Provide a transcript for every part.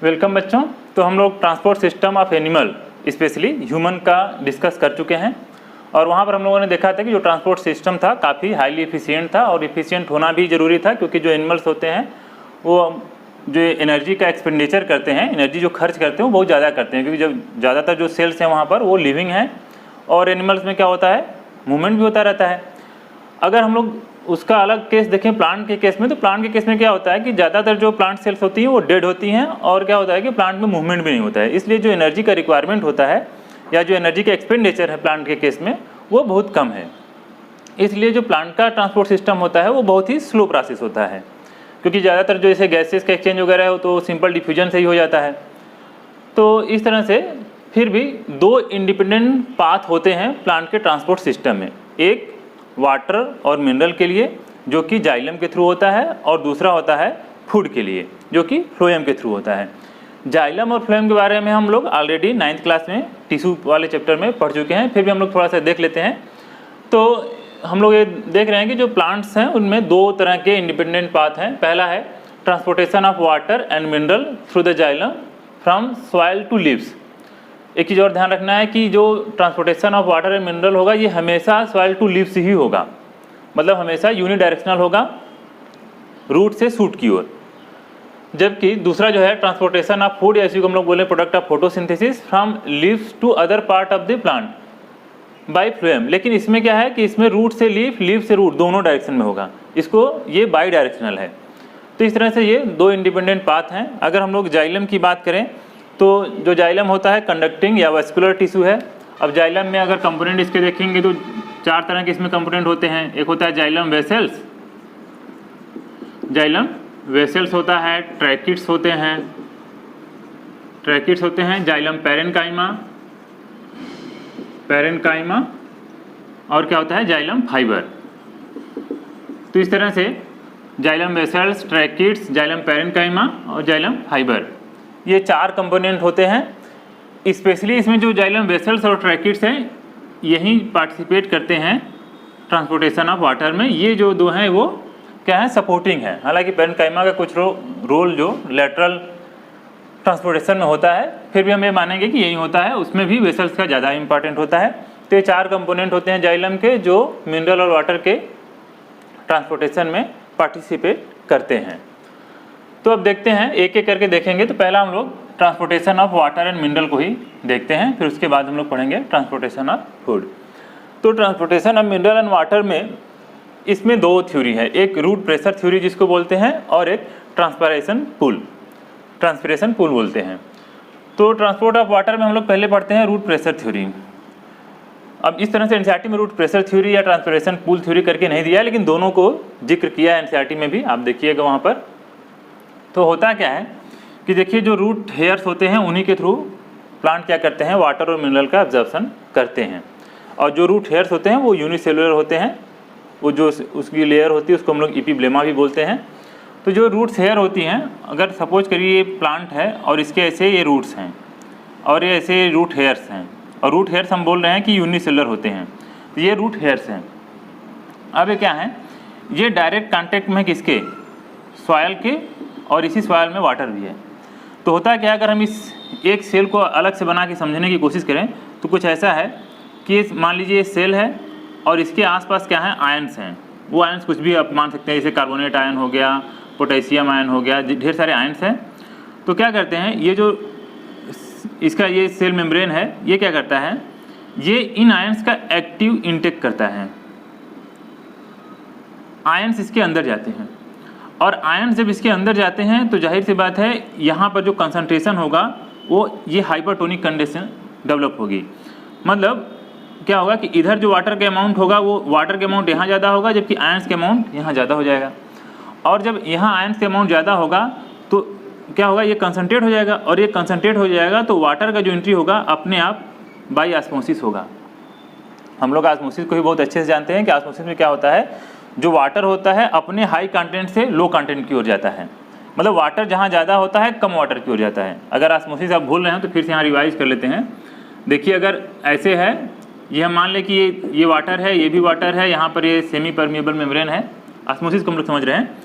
Welcome बच्चों। तो हम लोग transport system of animal specially human का डिस्कस कर चुके हैं और वहाँ पर हम लोगों ने देखा था कि जो ट्रांसपोर्ट सिस्टम था काफ़ी हाईली एफिशिएंट था और एफिशिएंट होना भी ज़रूरी था, क्योंकि जो एनिमल्स होते हैं वो जो एनर्जी का एक्सपेंडिचर करते हैं, एनर्जी जो खर्च करते हैं वो बहुत ज़्यादा करते हैं, क्योंकि जब ज़्यादातर जो सेल्स हैं वहाँ पर वो लिविंग हैं और एनिमल्स में क्या होता है, मूवमेंट भी होता रहता है। अगर हम लोग उसका अलग केस देखें प्लांट के केस में, तो प्लांट के केस में क्या होता है कि ज़्यादातर जो प्लांट सेल्स होती हैं वो डेड होती हैं और क्या होता है कि प्लांट में मूवमेंट भी नहीं होता है, इसलिए जो एनर्जी का रिक्वायरमेंट होता है या जो एनर्जी का एक्सपेंडिचर है प्लांट के केस में वो बहुत कम है। इसलिए जो प्लांट का ट्रांसपोर्ट सिस्टम होता है वो बहुत ही स्लो प्रोसेस होता है, क्योंकि ज़्यादातर जो ऐसे गैसेस का एक्सचेंज वगैरह है तो सिंपल डिफ्यूजन से ही हो जाता है। तो इस तरह से फिर भी दो इंडिपेंडेंट पाथ होते हैं प्लांट के ट्रांसपोर्ट सिस्टम में, एक वाटर और मिनरल के लिए जो कि जाइलम के थ्रू होता है और दूसरा होता है फूड के लिए जो कि फ्लोएम के थ्रू होता है। जाइलम और फ्लोएम के बारे में हम लोग ऑलरेडी 9th क्लास में टिश्यू वाले चैप्टर में पढ़ चुके हैं, फिर भी हम लोग थोड़ा सा देख लेते हैं। तो हम लोग ये देख रहे हैं कि जो प्लांट्स हैं उनमें दो तरह के इंडिपेंडेंट पाथ हैं। पहला है transportation of water and mineral through the xylem from soil to leaves. एक चीज़ और ध्यान रखना है कि जो transportation of water and mineral होगा ये हमेशा सॉइल टू लीव्स ही होगा, मतलब हमेशा यूनिडायरेक्शनल होगा रूट से सूट की ओर। जबकि दूसरा जो है ट्रांसपोर्टेशन ऑफ फूड, या इसी को हम लोग बोले product of photosynthesis from leaves to other part of the plant by phloem. लेकिन इसमें क्या है कि इसमें रूट से लीफ, लीफ से रूट दोनों डायरेक्शन में होगा, इसको ये बाई डायरेक्शनल है। तो इस तरह से ये दो इंडिपेंडेंट पाथ हैं। अगर हम लोग जाइलम की बात करें तो जो जाइलम होता है कंडक्टिंग या वेस्कुलर टिश्यू है। अब जाइलम में अगर कंपोनेंट इसके देखेंगे तो चार तरह के इसमें कंपोनेंट होते हैं। एक होता है जाइलम वेसल्स, जाइलम वेसल्स होता है, ट्रैकिट्स होते हैं, जाइलम पैरेनकाइमा, और क्या होता है जाइलम फाइबर। तो इस तरह से जाइलम वेसल्स, ट्रैकिट्स, जाइलम पैरेनकाइमा और जाइलम फाइबर, ये चार कंपोनेंट होते हैं। स्पेशली इसमें जो जाइलम वेसल्स और ट्रैकिट्स हैं यही पार्टिसिपेट करते हैं ट्रांसपोर्टेशन ऑफ वाटर में। ये जो दो हैं वो क्या है, सपोर्टिंग है। हालांकि पैरेनकाइमा का कुछ रोल जो लेटरल ट्रांसपोर्टेशन में होता है, फिर भी हम ये मानेंगे कि यही होता है, उसमें भी वेसल्स का ज़्यादा इंपॉर्टेंट होता है। तो ये चार कंपोनेंट होते हैं जाइलम के जो मिनरल और वाटर के ट्रांसपोर्टेशन में पार्टिसिपेट करते हैं। तो अब देखते हैं एक एक करके देखेंगे। तो पहला हम लोग transportation of water and mineral को ही देखते हैं, फिर उसके बाद हम लोग पढ़ेंगे ट्रांसपोर्टेशन ऑफ फूड। तो transportation of mineral and water में इसमें दो थ्योरी है, एक रूट प्रेशर थ्योरी जिसको बोलते हैं और एक ट्रांसपिरेशन पुल बोलते हैं। तो ट्रांसपोर्ट ऑफ वाटर में हम लोग पहले पढ़ते हैं रूट प्रेशर थ्योरी। अब इस तरह से एनसीईआरटी में रूट प्रेशर थ्योरी या ट्रांसपिरेशन पुल थ्योरी करके नहीं दिया है, लेकिन दोनों को जिक्र किया है एनसीईआरटी में भी, आप देखिएगा वहाँ पर। तो होता क्या है कि देखिए जो रूट हेयर्स होते हैं उन्हीं के थ्रू प्लांट क्या करते हैं, वाटर और मिनरल का एब्जॉर्प्शन करते हैं। और जो रूट हेयर्स होते हैं वो यूनिसेलुलर होते हैं, वो जो उसकी लेयर होती है उसको हम लोग इपीब्लेमा भी बोलते हैं। तो जो रूट्स हेयर होती हैं, अगर सपोज करिए ये प्लांट है और इसके ऐसे ये रूट्स हैं और ये ऐसे रूट हेयर्स हैं, और रूट हेयर्स हम बोल रहे हैं कि यूनिसेलुलर होते हैं, तो ये रूट हेयर्स हैं। अब ये क्या है, ये डायरेक्ट कांटेक्ट में किसके, सॉयल के, और इसी सॉयल में वाटर भी है। तो होता है क्या, अगर हम इस एक सेल को अलग से बना के समझने की कोशिश करें तो कुछ ऐसा है कि मान लीजिए ये सेल है और इसके आसपास क्या है, आयन्स हैं। वो आयन्स कुछ भी आप मान सकते हैं, जैसे कार्बोनेट आयन हो गया, पोटेशियम आयन हो गया, ढेर सारे आयन्स हैं। तो क्या करते हैं, ये जो इसका ये सेल मेम्ब्रेन है ये क्या करता है, ये इन आयन्स का एक्टिव इंटेक करता है। आयन्स इसके अंदर जाते हैं और आयन्स जब इसके अंदर जाते हैं तो जाहिर सी बात है यहाँ पर जो कंसंट्रेशन होगा वो ये हाइपरटोनिक कंडीशन डेवलप होगी। मतलब क्या होगा कि इधर जो वाटर का अमाउंट होगा वो वाटर का अमाउंट यहाँ ज़्यादा होगा, जबकि आयन्स का अमाउंट यहाँ ज़्यादा हो जाएगा। और जब यहाँ आयन्स का अमाउंट ज़्यादा होगा तो क्या होगा, ये कंसंट्रेट हो जाएगा, और ये कंसंट्रेट हो जाएगा तो वाटर का जो एंट्री होगा अपने आप बाई ऑस्मोसिस होगा। हम लोग ऑस्मोसिस को ही बहुत अच्छे से जानते हैं कि ऑस्मोसिस में क्या होता है, जो वाटर होता है अपने हाई कंटेंट से लो कंटेंट की ओर जाता है। मतलब वाटर जहाँ ज़्यादा होता है कम वाटर की ओर जाता है। अगर ऑस्मोसिस आप भूल रहे हैं तो फिर से यहाँ रिवाइज कर लेते हैं। देखिए अगर ऐसे है, ये हम मान लें कि ये वाटर है, ये भी वाटर है, यहाँ पर ये सेमी परमिएबल मेम्ब्रेन है, ऑस्मोसिस को हम लोग समझ रहे हैं।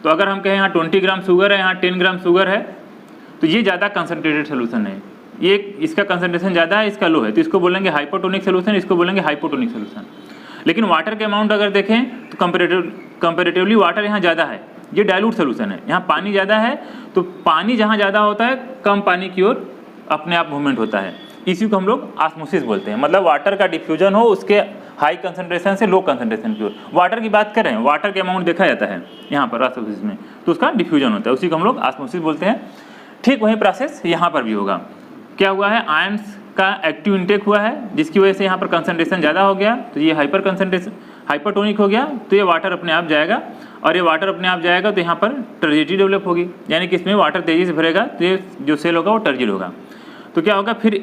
तो अगर हम कहें यहाँ 20 ग्राम शुगर है, यहाँ 10 ग्राम शुगर है, तो ये ज़्यादा कंसनट्रेटेड सोल्यूशन है, ये इसका कंसनट्रेशन ज़्यादा है, इसका लो है, तो इसको बोलेंगे हाइपोटोनिक सोल्यूशन, इसको बोलेंगे हाइपोटोनिक सोल्यूशन। लेकिन वाटर के अमाउंट अगर देखें तो कंपेरेटिवली वाटर यहाँ ज़्यादा है, ये डाइल्यूट सोल्यूशन है, यहाँ पानी ज़्यादा है, तो पानी जहाँ ज़्यादा होता है कम पानी की ओर अपने आप मूवमेंट होता है, इसी को हम लोग ऑस्मोसिस बोलते हैं। मतलब वाटर का डिफ्यूजन हो उसके हाई कंसंट्रेशन से लो कंसंट्रेशन की ओर। वाटर की बात करें, वाटर के अमाउंट देखा जाता है यहाँ पर ऑस्मोसिस में, तो उसका डिफ्यूजन होता है, उसी को हम लोग ऑस्मोसिस बोलते हैं। ठीक वही प्रोसेस यहाँ पर भी होगा। क्या हुआ है, आयंस का एक्टिव इंटेक हुआ है, जिसकी वजह से यहाँ पर कंसंट्रेशन ज़्यादा हो गया, तो ये हाइपरटोनिक हो गया, तो ये वाटर अपने आप जाएगा, और ये वाटर अपने आप जाएगा तो यहाँ पर टर्जिडिटी डेवलप होगी, यानी कि इसमें वाटर तेज़ी से भरेगा, तो ये जो सेल होगा वो टर्जिड होगा। तो क्या होगा, फिर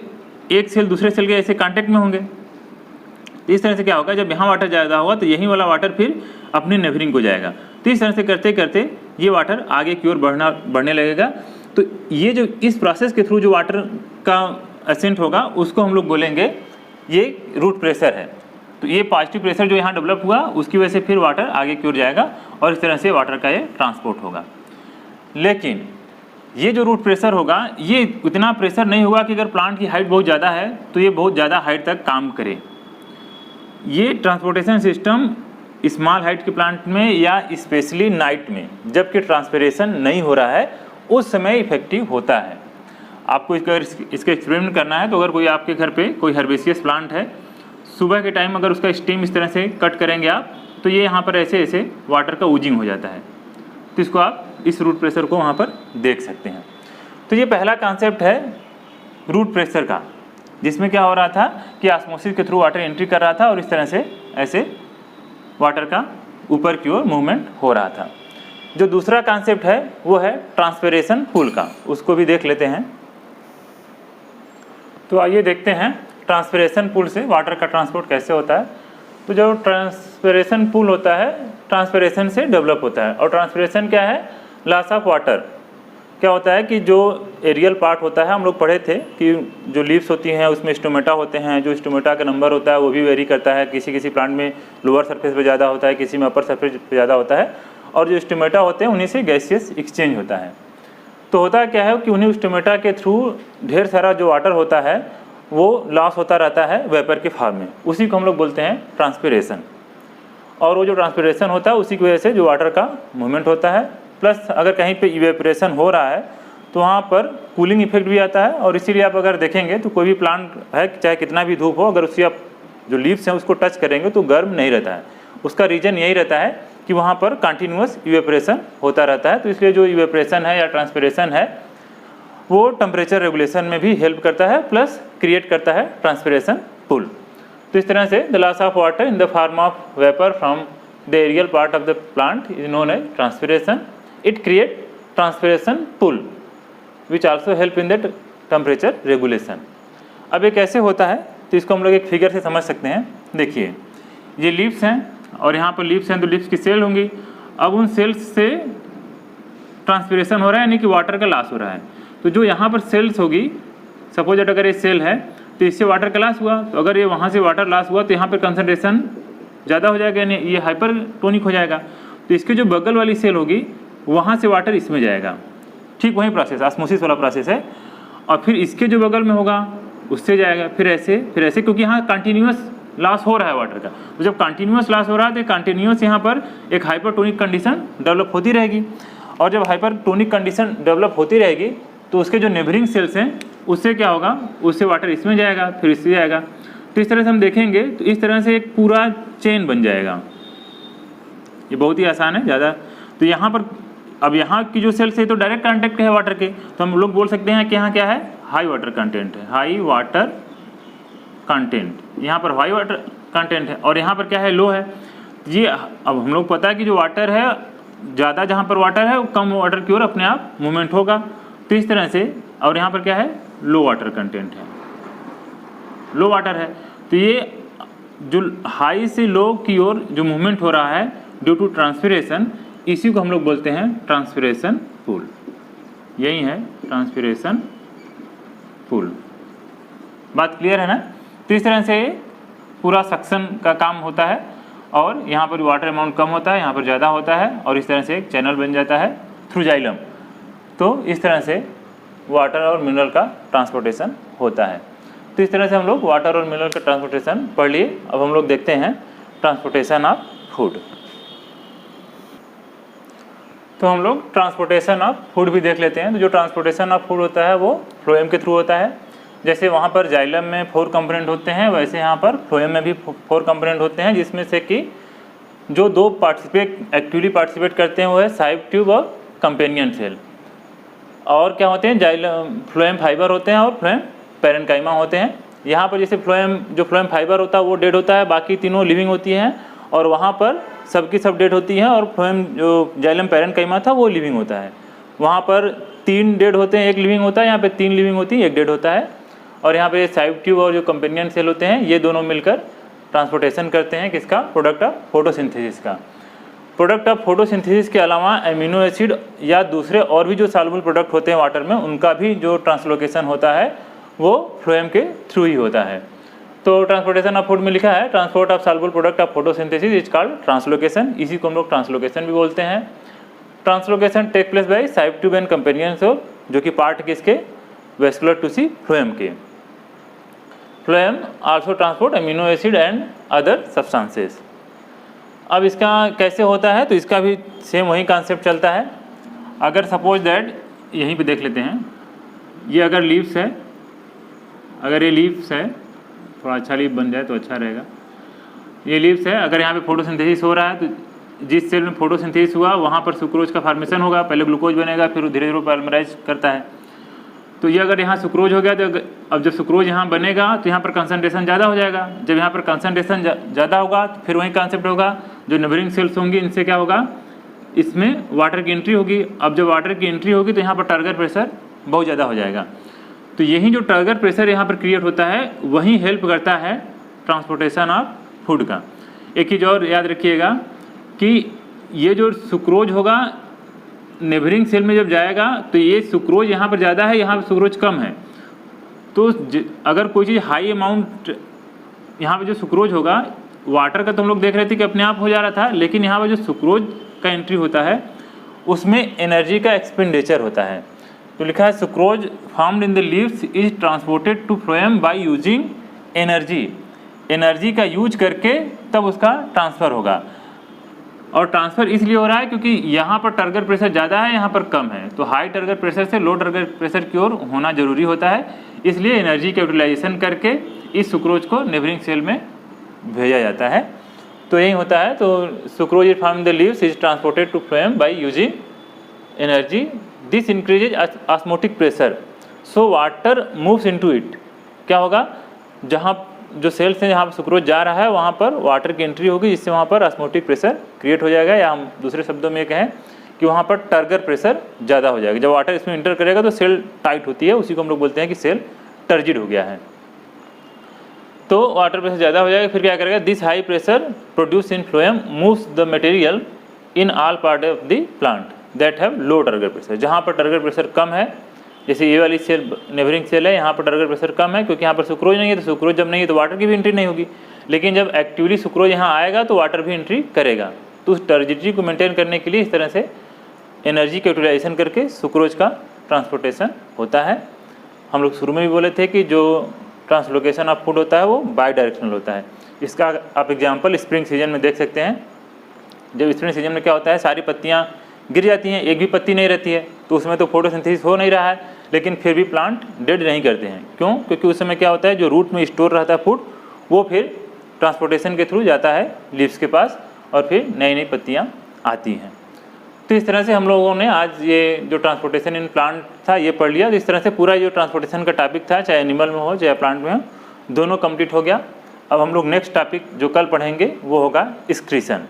एक सेल दूसरे सेल के ऐसे कांटेक्ट में होंगे, तो इस तरह से क्या होगा, जब यहाँ वाटर ज़्यादा होगा तो यही वाला वाटर फिर अपनी नेबरिंग को जाएगा, तो इस तरह से करते करते ये वाटर आगे की ओर बढ़ने लगेगा। तो ये जो इस प्रोसेस के थ्रू जो वाटर का असेंट होगा उसको हम लोग बोलेंगे ये रूट प्रेशर है। तो ये पॉजिटिव प्रेशर जो यहाँ डेवलप हुआ उसकी वजह से फिर वाटर आगे की ओर जाएगा और इस तरह से वाटर का ये ट्रांसपोर्ट होगा। लेकिन ये जो रूट प्रेशर होगा ये उतना प्रेशर नहीं होगा कि अगर प्लांट की हाइट बहुत ज़्यादा है तो ये बहुत ज़्यादा हाइट तक काम करे। ये ट्रांसपोर्टेशन सिस्टम स्मॉल हाइट के प्लांट में या स्पेशली नाइट में जबकि ट्रांसपिरेशन नहीं हो रहा है उस समय इफेक्टिव होता है। आपको इसका एक्सपेरिमेंट करना है तो अगर कोई आपके घर पे कोई हर्बेसियस प्लांट है, सुबह के टाइम अगर उसका स्टीम इस तरह से कट करेंगे आप तो ये यहाँ पर ऐसे ऐसे वाटर का ऊजिंग हो जाता है, तो इसको आप इस रूट प्रेशर को वहाँ पर देख सकते हैं। तो ये पहला कॉन्सेप्ट है रूट प्रेशर का, जिसमें क्या हो रहा था कि ऑस्मोसिस के थ्रू वाटर एंट्री कर रहा था और इस तरह से ऐसे वाटर का ऊपर की ओर मूवमेंट हो रहा था। जो दूसरा कॉन्सेप्ट है वो है ट्रांसपिरेशन पूल का, उसको भी देख लेते हैं। तो आइए देखते हैं ट्रांसपिरेशन पूल से वाटर का ट्रांसपोर्ट कैसे होता है। तो जो ट्रांसपिरेशन पूल होता है ट्रांसपिरेशन से डेवलप होता है, और ट्रांसपिरेशन क्या है, लॉस ऑफ वाटर। क्या होता है कि जो एरियल पार्ट होता है, हम लोग पढ़े थे कि जो लीव्स होती हैं उसमें स्टोमेटा होते हैं, जो स्टोमेटा का नंबर होता है वो भी वेरी करता है, किसी किसी प्लांट में लोअर सरफेस पे ज़्यादा होता है, किसी में अपर सरफेस पे ज़्यादा होता है, और जो स्टोमेटा होते हैं उन्हीं से गैसियस एक्सचेंज होता है। तो होता क्या है कि उन्हीं स्टोमेटा के थ्रू ढेर सारा जो वाटर होता है वो लॉस होता रहता है वेपर के फॉर्म में, उसी को हम लोग बोलते हैं ट्रांसपिरेशन। और वो जो ट्रांसपिरेशन होता है उसी की वजह से जो वाटर का मूवमेंट होता है, प्लस अगर कहीं पे इवेपोरेशन हो रहा है तो वहाँ पर कूलिंग इफेक्ट भी आता है। और इसीलिए आप अगर देखेंगे तो कोई भी प्लांट है चाहे कितना भी धूप हो, अगर उसकी आप जो लीव्स हैं उसको टच करेंगे तो गर्म नहीं रहता है। उसका रीज़न यही रहता है कि वहाँ पर कंटिन्यूअस इवेपोरेशन होता रहता है। तो इसलिए जो इवेपोरेशन है या ट्रांसपिरेशन है वो टेम्परेचर रेगुलेशन में भी हेल्प करता है, प्लस क्रिएट करता है ट्रांसपिरेशन पूल। तो इस तरह से the loss of water in the form of vapour from the aerial part of the plant is known as transpiration. It create transpiration pull which also help in the temperature regulation. अब ये कैसे होता है तो इसको हम लोग एक फिगर से समझ सकते हैं। देखिए ये लीव्स हैं और यहाँ पर लीव्स हैं तो लीव्स की सेल होंगी। अब उन सेल्स से ट्रांसपिरेशन हो रहा है यानी कि वाटर का लॉस हो रहा है। तो जो यहाँ पर सेल्स होगी, सपोज दैट अगर ये सेल है तो इससे वाटर का लॉस हुआ, तो अगर ये वहाँ से वाटर लॉस हुआ तो यहाँ पर कंसनट्रेशन ज़्यादा हो जाएगा यानी ये हाइपरटोनिक हो जाएगा। तो इसकी जो बगल वाली सेल होगी वहाँ से वाटर इसमें जाएगा। ठीक वही प्रोसेस ऑस्मोसिस वाला प्रोसेस है। और फिर इसके जो बगल में होगा उससे जाएगा, फिर ऐसे क्योंकि यहाँ कंटिन्यूअस लॉस हो रहा है वाटर का। तो जब कंटिन्यूअस लॉस हो रहा है तो कंटिन्यूअस यहाँ पर एक हाइपरटोनिक कंडीशन डेवलप होती रहेगी। और जब हाइपरटोनिक कंडीशन डेवलप होती रहेगी तो उसके जो नेबरिंग सेल्स हैं उससे क्या होगा, उससे वाटर इसमें जाएगा, फिर इससे जाएगा। तो इस तरह से हम देखेंगे तो इस तरह से एक पूरा चेन बन जाएगा। ये बहुत ही आसान है ज़्यादा। तो यहाँ पर अब यहाँ की जो सेल्स है तो डायरेक्ट कॉन्टेक्ट है वाटर के, तो हम लोग बोल सकते हैं कि यहाँ क्या है, हाई वाटर कंटेंट है, हाई वाटर कंटेंट। यहाँ पर हाई वाटर कंटेंट है और यहाँ पर क्या है, लो है। ये अब हम लोग पता है कि जो वाटर है ज़्यादा जहाँ पर वाटर है वो कम वाटर की ओर अपने आप मूवमेंट होगा। तो इस तरह से, और यहाँ पर क्या है, लो वाटर कंटेंट है, लो वाटर है। तो ये जो हाई से लो की ओर जो मूवमेंट हो रहा है ड्यू टू ट्रांसपिरेशन, इसी को हम लोग बोलते हैं ट्रांसपिरेशन पूल। यही है ट्रांसपिरेशन पूल। बात क्लियर है ना। तो इस तरह से पूरा सक्शन का काम होता है और यहाँ पर वाटर अमाउंट कम होता है, यहाँ पर ज़्यादा होता है और इस तरह से एक चैनल बन जाता है थ्रू जाइलम। तो इस तरह से वाटर और मिनरल का ट्रांसपोर्टेशन होता है। तो इस तरह से हम लोग वाटर और मिनरल का ट्रांसपोर्टेशन पढ़ लिए। अब हम लोग देखते हैं ट्रांसपोर्टेशन ऑफ फूड। तो हम लोग ट्रांसपोर्टेशन ऑफ फूड भी देख लेते हैं। तो जो ट्रांसपोर्टेशन ऑफ फूड होता है वो फ्लोएम के थ्रू होता है। जैसे वहाँ पर जाइलम में 4 कंपोनेंट होते हैं, वैसे यहाँ पर फ्लोएम में भी 4 कंपोनेंट होते हैं, जिसमें से कि जो 2 एक्टिवली पार्टिसिपेट करते हैं वो है साइड ट्यूब और कंपेनियन सेल। और क्या होते हैं, जाइलम फ्लोएम फाइबर होते हैं और फ्लोएम पैरेन्काइमा होते हैं। यहाँ पर जैसे फ्लोएम फाइबर होता है वो डेड होता है, बाकी तीनों लिविंग होती हैं, और वहाँ पर सबकी सब डेड होती हैं, और फ्लोएम जो जाइलम पैरेन्काइमा था वो लिविंग होता है। वहाँ पर 3 डेड होते हैं, 1 लिविंग होता है, यहाँ पे 3 लिविंग होती है, 1 डेड होता है। और यहाँ पे साइड ट्यूब और जो कंपेनियन सेल होते हैं ये दोनों मिलकर ट्रांसपोर्टेशन करते हैं किसका, प्रोडक्ट ऑफ फोटोसिंथेसिस का। प्रोडक्ट ऑफ फोटोसिंथेसिस के अलावा एमिनो एसिड या दूसरे और भी जो सॉल्युबल प्रोडक्ट होते हैं वाटर में, उनका भी जो ट्रांसलोकेशन होता है वो फ्लोएम के थ्रू ही होता है। तो ट्रांसपोर्टेशन ऑफ फूड में लिखा है transport of soluble product of photosynthesis is called translocation. इसी को हम लोग ट्रांसलोकेशन भी बोलते हैं। Translocation take place by sieve tube and companion cell, जो कि पार्ट किसके, वेस्कुलर टूसी फ्लोएम के। Phloem also transport amino acid and other substances. अब इसका कैसे होता है, तो इसका भी सेम वही कॉन्सेप्ट चलता है। अगर सपोज दैट यहीं पे देख लेते हैं, ये अगर लीव्स है, अगर ये लीव्स है, थोड़ा अच्छा लीफ बन जाए तो अच्छा रहेगा। ये लीव्स है, अगर यहाँ पे फोटोसिंथेसिस हो रहा है तो जिस सेल में फोटोसिंथेसिस हुआ वहाँ पर सुक्रोज का फॉर्मेशन होगा, पहले ग्लूकोज बनेगा, फिर धीरे धीरे पॉलीमराइज करता है। तो ये अगर यहाँ सुक्रोज हो गया तो अब जब सुक्रोज यहाँ बनेगा तो यहाँ पर कंसंट्रेशन ज़्यादा हो जाएगा। जब यहाँ पर कंसंट्रेशन ज़्यादा होगा तो फिर वही कॉन्सेप्ट होगा, जो नेबरिंग सेल्स होंगी इनसे क्या होगा, इसमें वाटर की एंट्री होगी। अब जब वाटर की एंट्री होगी तो यहाँ पर टर्गर प्रेशर बहुत ज़्यादा हो जाएगा। तो यही जो टर्गर प्रेशर यहाँ पर क्रिएट होता है वही हेल्प करता है ट्रांसपोर्टेशन ऑफ फूड का। एक चीज़ और याद रखिएगा कि ये जो सुक्रोज होगा नेबरिंग सेल में जब जाएगा तो ये सुक्रोज यहाँ पर ज़्यादा है, यहाँ पर सुक्रोज कम है। तो अगर कोई चीज़ हाई अमाउंट, यहाँ पे जो सुक्रोज होगा, वाटर का तो हम लोग देख रहे थे कि अपने आप हो जा रहा था, लेकिन यहाँ पर जो सुक्रोज का एंट्री होता है उसमें एनर्जी का एक्सपेंडिचर होता है। तो लिखा है sucrose formed in the leaves is transported to phloem by using energy. Energy का यूज करके तब उसका ट्रांसफ़र होगा। और ट्रांसफ़र इसलिए हो रहा है क्योंकि यहाँ पर टर्गर प्रेशर ज़्यादा है, यहाँ पर कम है। तो हाई टर्गर प्रेशर से लो टर्गर प्रेशर की ओर होना जरूरी होता है, इसलिए एनर्जी का यूटिलाइजेशन करके इस सुक्रोज को नेबरिंग सेल में भेजा जाता है। तो यही होता है। तो sucrose is form the leaves is transported to phloem by using energy. This increases osmotic pressure, so water moves into it. क्या होगा, जहाँ जो सेल से जहाँ सुक्रोज जा रहा है वहाँ पर वाटर की एंट्री होगी, जिससे वहाँ पर ऑस्मोटिक प्रेशर क्रिएट हो जाएगा, या हम दूसरे शब्दों में कहें कि वहाँ पर टर्गर प्रेशर ज़्यादा हो जाएगा। जब वाटर इसमें इंटर करेगा तो सेल टाइट होती है, उसी को हम लोग बोलते हैं कि सेल टर्जिड हो गया है। तो वाटर प्रेशर ज़्यादा हो जाएगा, फिर क्या करेगा, this high pressure produce in phloem moves the material in all part of the plant that have low turgor pressure. जहाँ पर टर्गर प्रेशर कम है, जैसे ये वाली सेल नेबरिंग सेल है, यहाँ पर टर्गर प्रेशर कम है क्योंकि यहाँ पर सुक्रोज नहीं है। तो सुक्रोज जब नहीं है तो वाटर की भी एंट्री नहीं होगी, लेकिन जब एक्टिवली सुक्रोज यहाँ आएगा तो वाटर भी एंट्री करेगा। तो उस टर्जिडिटी को मेंटेन करने के लिए इस तरह से एनर्जी का यूटिलाइजेशन करके सुक्रोज का ट्रांसपोर्टेशन होता है। हम लोग शुरू में भी बोले थे कि जो ट्रांसलोकेशन ऑफ फूड होता है वो बाई डायरेक्शनल होता है। इसका आप एग्जाम्पल स्प्रिंग सीजन में देख सकते हैं। जब स्प्रिंग सीजन में क्या होता है, सारी पत्तियाँ गिर जाती हैं, एक भी पत्ती नहीं रहती है, तो उसमें तो फोटोसिंथेसिस हो नहीं रहा है, लेकिन फिर भी प्लांट डेड नहीं करते हैं। क्यों? क्योंकि उस समय क्या होता है, जो रूट में स्टोर रहता है फूड, वो फिर ट्रांसपोर्टेशन के थ्रू जाता है लीव्स के पास, और फिर नई नई पत्तियाँ आती हैं। तो इस तरह से हम लोगों ने आज ये जो ट्रांसपोर्टेशन इन प्लांट था ये पढ़ लिया। तो इस तरह से पूरा जो ट्रांसपोर्टेशन का टॉपिक था, चाहे एनिमल में हो चाहे प्लांट में हो, दोनों कंप्लीट हो गया। अब हम लोग नेक्स्ट टॉपिक जो कल पढ़ेंगे वो होगा एक्सक्रीशन,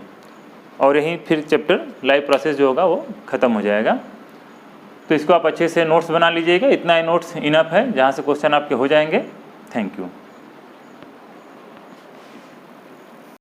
और यहीं फिर चैप्टर लाइफ प्रोसेस जो होगा वो ख़त्म हो जाएगा। तो इसको आप अच्छे से नोट्स बना लीजिएगा। इतना ही नोट्स इनफ है, जहाँ से क्वेश्चन आपके हो जाएंगे। Thank you.